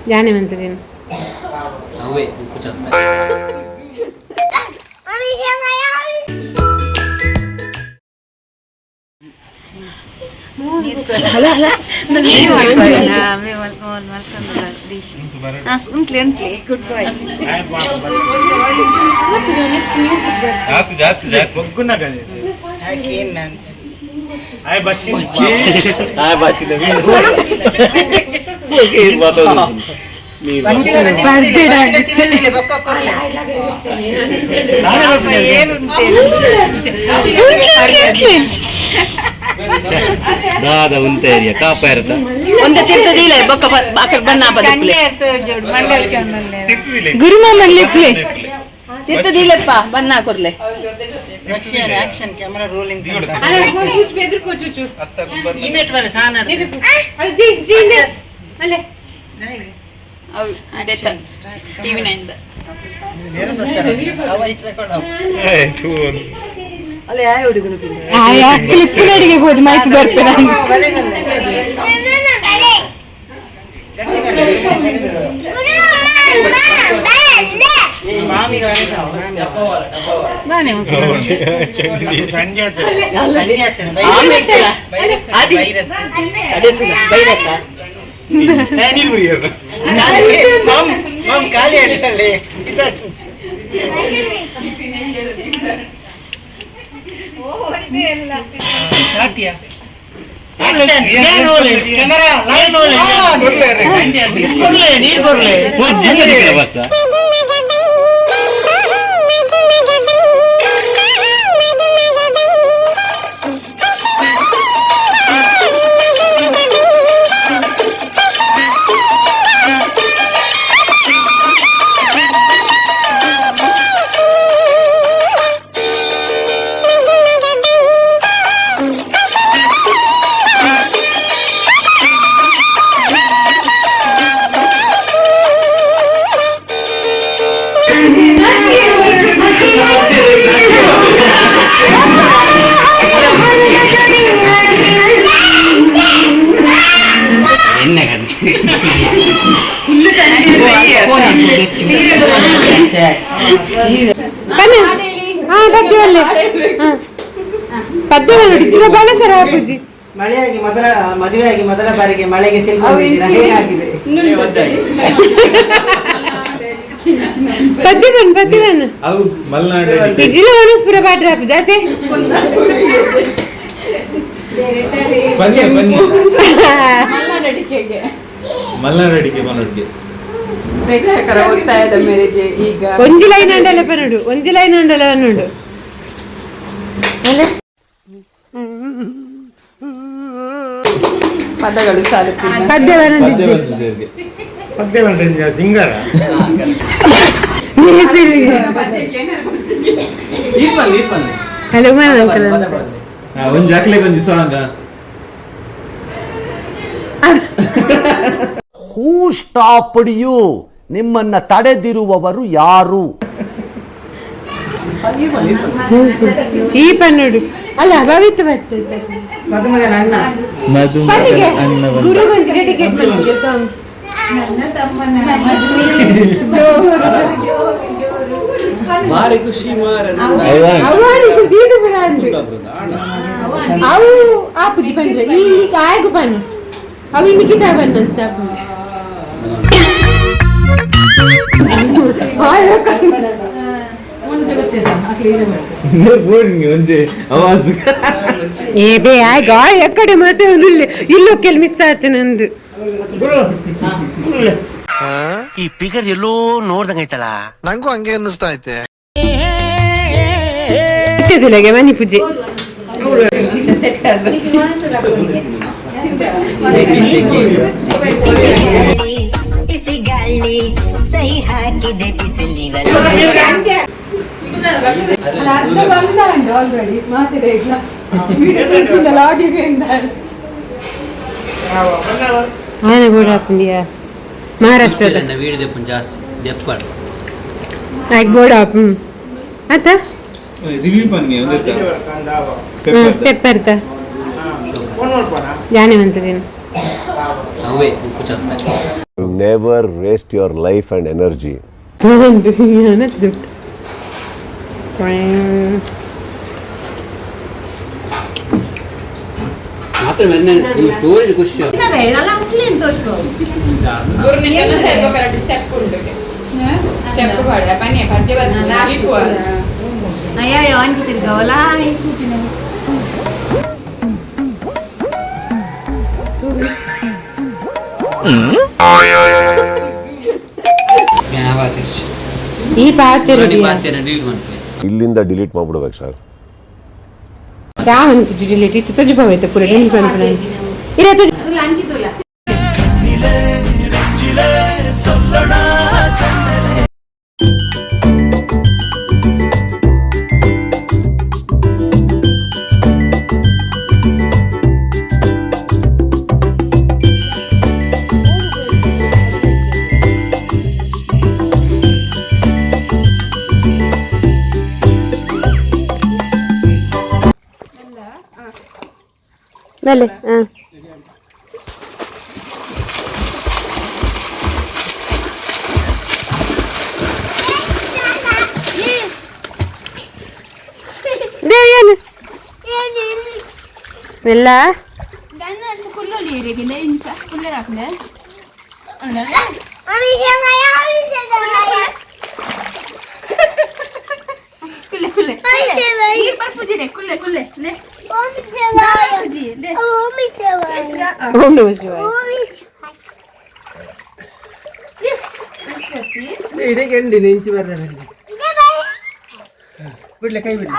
जाने म्हणते ते गुड बाय दादा उंटे एरिया का पैरता ಒಂದು ತಿಂತ ದಿಲೆ ಬಕ್ಕ ಬಾಕರ್ ಬಣ್ಣ ಬದಕ್ಲೆ ಗುರುಮಾಮನ್ ಲಿಪ್ಲೆ ತಿಂತ ದಿಲೆಪ್ಪ ಬಣ್ಣ ಕೊರ್ಲೆ ಆಕ್ಷನ್ ಆಕ್ಷನ್ ಕ್ಯಾಮೆರಾ ರೋಲಿಂಗ್ ಅಲ್ಲ ಕೂಚು ಬೆದ್ರ ಕೂಚು ಇಮೇಟ್ ವಾಲೆ ಸಾನ ಅದು ಜಿ ಅಲ್ಲೇ ಅವು ಅದೆತ ಟಿವಿ 9 ಏನು ಬರ್ತಾರೆ ಅವ ಇಟ್ ರೆಕಾರ್ಡ್ ಅಲ್ಲ ಯಾವ ಹುಡುಗನು ಆಯಾ ಕ್ಲಿಪ್ ನಡಿಗೆ ಹೋದ ಮೈಕ್ ಬರ್ತಾರೆ ಮಾಮಿ ನಾನೇ ಖಾಲಿ ಮಳೆಯಾಗಿ ಮದುವೆಯಾಗಿ ಮೊದಲ ಬಾರಿಗೆ ಮಳೆಗೆ ಸಿಲುಕೊಂಡಿದ್ದೀರಾ ಹೇಗಾಗಿದೆ पतिवन ಅವು ಮಲ್ನಾಡು इजिला माणूस पुरा बाट राप जाते ಬನ್ನಿ ಮಲ್ನಾಡು ಅಡಿಕೆ ಮನೋಡ್ಗೆ ಪ್ರೇಕ್ಷಕರ ಒತ್ತಾಯದ ಮೇರೆಗೆ ಈಗ ಒಂಜಿಲೈನ್ ಅಂಡಲ ಪನಡು ಒಂಜಿಲೈನ್ ಅಂಡಲ ಅನ್ನೋಡು ಪದಗಳು ಸಾಲುತ್ತಿಲ್ಲ ಪದ್ಯವನ್ನ ಸಿಂಗಾರ ಹಲೋ ಒಂದು ಜಾಕ್ಲೆ ಬಂದಿ ಸಾಂಗ ಹೂ ಸ್ಟಾಪ್ಡ್ ಯು ನಿಮ್ಮನ್ನ ತಡೆದಿರುವವರು ಯಾರು ಈ ಪನ್ನಡು ಅಲ್ಲ ಭವಿತ ಬರ್ತದೆ ಮದುಮಗನ ಅಣ್ಣ ಗುರು ಗಂಜಿಗೆ ಟಿಕೆಟ್ ಬಂದಿದೆ ಸಾಂಗ್ ಮಾರಿ ಖುಷಿ ಅವನಿಗೆ ದೀದು ಬರಾಂಡು ಅವು ಆಪುಜಿ ಬಂದ್ರೆ ಇಲ್ಲಿ ಕಾಯಗು ಬನ್ನ ಅವು ಇನ್ನಿಕಿತ ಬನ್ನನ್ ಸಾಪು ಏ ಬೇ ಆಗ ಎಕ್ಕಡೆ ಮಾಸೆ ಒಂದು ಇಲ್ಲೋ ಕೆಲ್ ಮಿಸ್ ಆಯ್ತು ನಂದು ಈ ಫಿಗರ್ ಎಲ್ಲೋ ನೋಡ್ದಂಗೈತಲ್ಲ ನಂಗೂ ಹಂಗೆ ಅನ್ನಿಸ್ತಾ ಐತೆ ಮನಿ ಪೂಜೆ ಸಹಿ ಹಾಕಿದೆ महाराष्ट्र ಬೋರ್ಡ್ ಆಪ್ आता ರಿವ್ಯೂ ಬನ್ನಿ ಪೆಪ್ಪರ್ತ ಜಾನೆ ಅಂತದೇನು never waste your life and energy. ದುಡ್ಡು ಸ್ಟೋರೇಜ್ ಖುಷಿ Gurninya serve per step punto che. Step guarda, pani parte va di tua. Ayo anjir tirgaola ಈ ಪಾತ್ರೆ ಇಲ್ಲಿಂದ ಡಿಲೀಟ್ ಮಾಡ್ಬಿಡ್ಬೇಕು ಸರ್. ರಾಮನ್ ಡಿಲೀಟ್ ಇತ್ತು ತುಜ ಹೋಯ್ತು ಪೂರ ಡಿಲೀಟ್ ಮಾಡ್ಬಿಡ ಇರ ತುಜ lanci tuh lah. ಮೇಲೆ ಏನು ಮೆಲ್ಲ ಓಂ ನಮಃ ಶಿವಾಯ ಇಡೀ ಗಂಡಿ ನಿಂತು ಬರ್ತಾರೆ ಬಿಡ್ಲೆ ಕೈ ಬಿಡ್ಲಿ